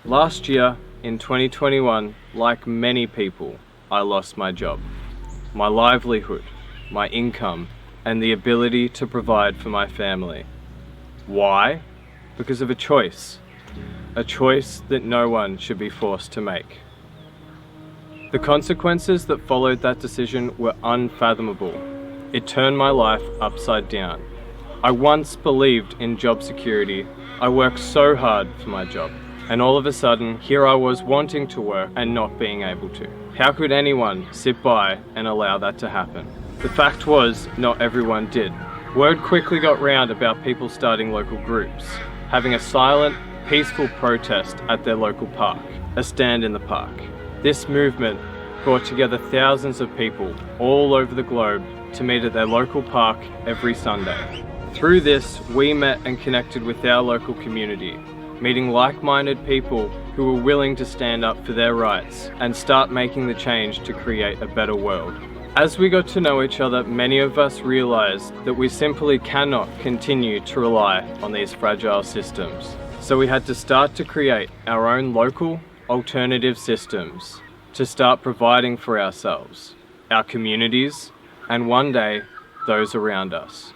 Last year, in 2021, like many people, I lost my job, my livelihood, my income, and the ability to provide for my family. Why? Because of a choice that no one should be forced to make. The consequences that followed that decision were unfathomable. It turned my life upside down. I once believed in job security. I worked so hard for my job. And all of a sudden, here I was wanting to work and not being able to. How could anyone sit by and allow that to happen? The fact was, not everyone did. Word quickly got round about people starting local groups, having a silent, peaceful protest at their local park, a stand in the park. This movement brought together thousands of people all over the globe to meet at their local park every Sunday. Through this, we met and connected with our local community, meeting like-minded people who were willing to stand up for their rights and start making the change to create a better world. As we got to know each other, many of us realized that we simply cannot continue to rely on these fragile systems. So we had to start to create our own local alternative systems to start providing for ourselves, our communities, and one day, those around us.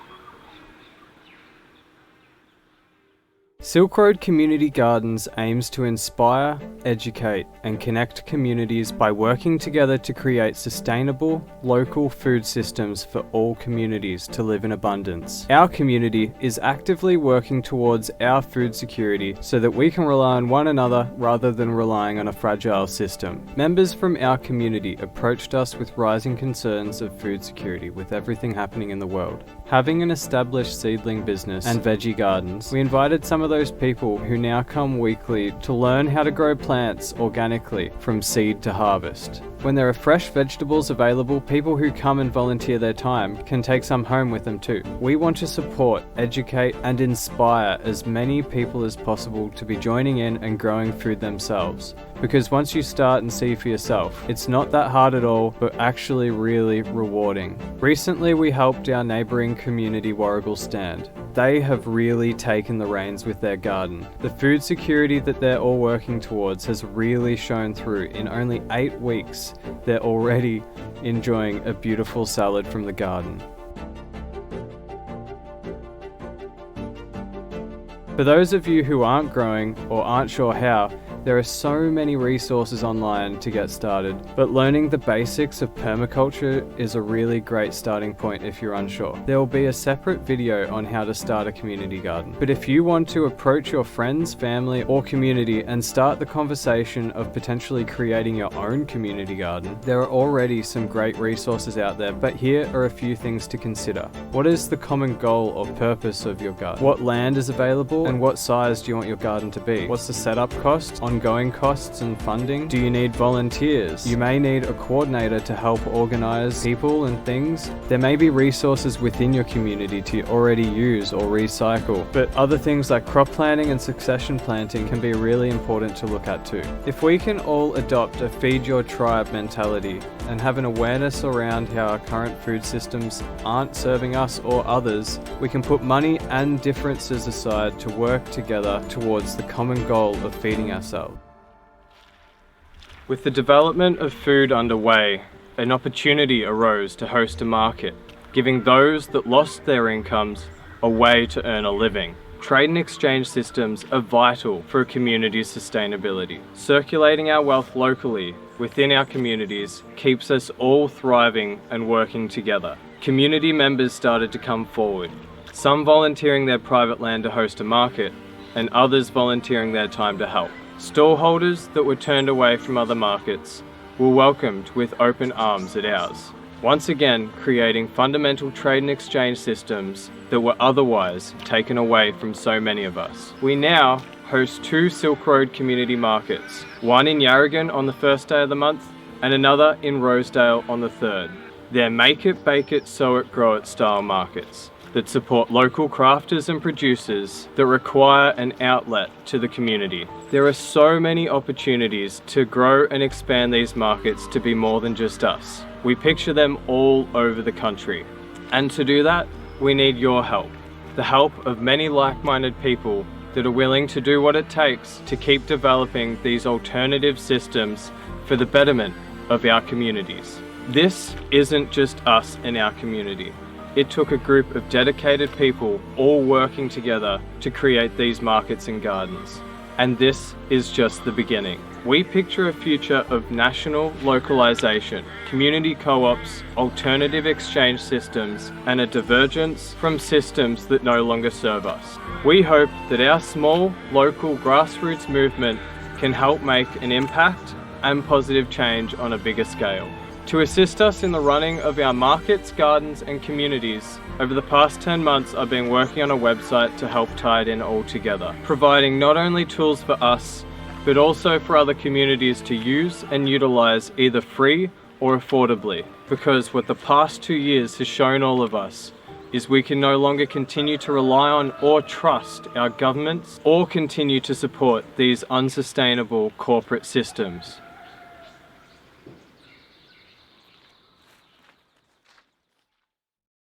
Silk Road Community Gardens aims to inspire, educate, and connect communities by working together to create sustainable, local food systems for all communities to live in abundance. Our community is actively working towards our food security so that we can rely on one another rather than relying on a fragile system. Members from our community approached us with rising concerns of food security with everything happening in the world. Having an established seedling business and veggie gardens, we invited some of those people who now come weekly to learn how to grow plants organically from seed to harvest. When there are fresh vegetables available, people who come and volunteer their time can take some home with them too. We want to support, educate, and inspire as many people as possible to be joining in and growing food themselves. Because once you start and see for yourself, it's not that hard at all, but actually really rewarding. Recently, we helped our neighbouring community Warrigal stand. They have really taken the reins with their garden. The food security that they're all working towards has really shown through. In only 8 weeks, they're already enjoying a beautiful salad from the garden. For those of you who aren't growing or aren't sure how, there are so many resources online to get started, but learning the basics of permaculture is a really great starting point if you're unsure. There will be a separate video on how to start a community garden. But if you want to approach your friends, family, or community and start the conversation of potentially creating your own community garden, there are already some great resources out there, but here are a few things to consider. What is the common goal or purpose of your garden? What land is available and what size do you want your garden to be? What's the setup cost? Ongoing costs and funding? Do you need volunteers? You may need a coordinator to help organize people and things. There may be resources within your community to already use or recycle, but other things like crop planting and succession planting can be really important to look at too. If we can all adopt a feed your tribe mentality and have an awareness around how our current food systems aren't serving us or others, we can put money and differences aside to work together towards the common goal of feeding ourselves. With the development of food underway, an opportunity arose to host a market, giving those that lost their incomes a way to earn a living. Trade and exchange systems are vital for a community's sustainability. Circulating our wealth locally within our communities keeps us all thriving and working together. Community members started to come forward, some volunteering their private land to host a market, and others volunteering their time to help. Stallholders that were turned away from other markets were welcomed with open arms at ours, once again creating fundamental trade and exchange systems that were otherwise taken away from so many of us. We now host 2 Silk Road community markets, one in Yarragon on the first day of the month and another in Rosedale on the 3rd. They're make it, bake it, sew it, grow it style markets that support local crafters and producers that require an outlet to the community. There are so many opportunities to grow and expand these markets to be more than just us. We picture them all over the country. And to do that, we need your help, the help of many like-minded people that are willing to do what it takes to keep developing these alternative systems for the betterment of our communities. This isn't just us and our community. It took a group of dedicated people all working together to create these markets and gardens. And this is just the beginning. We picture a future of national localization, community co-ops, alternative exchange systems, and a divergence from systems that no longer serve us. We hope that our small, local grassroots movement can help make an impact and positive change on a bigger scale. To assist us in the running of our markets, gardens, and communities, over the past 10 months I've been working on a website to help tie it in all together, providing not only tools for us, but also for other communities to use and utilize either free or affordably. Because what the past 2 years has shown all of us is we can no longer continue to rely on or trust our governments or continue to support these unsustainable corporate systems.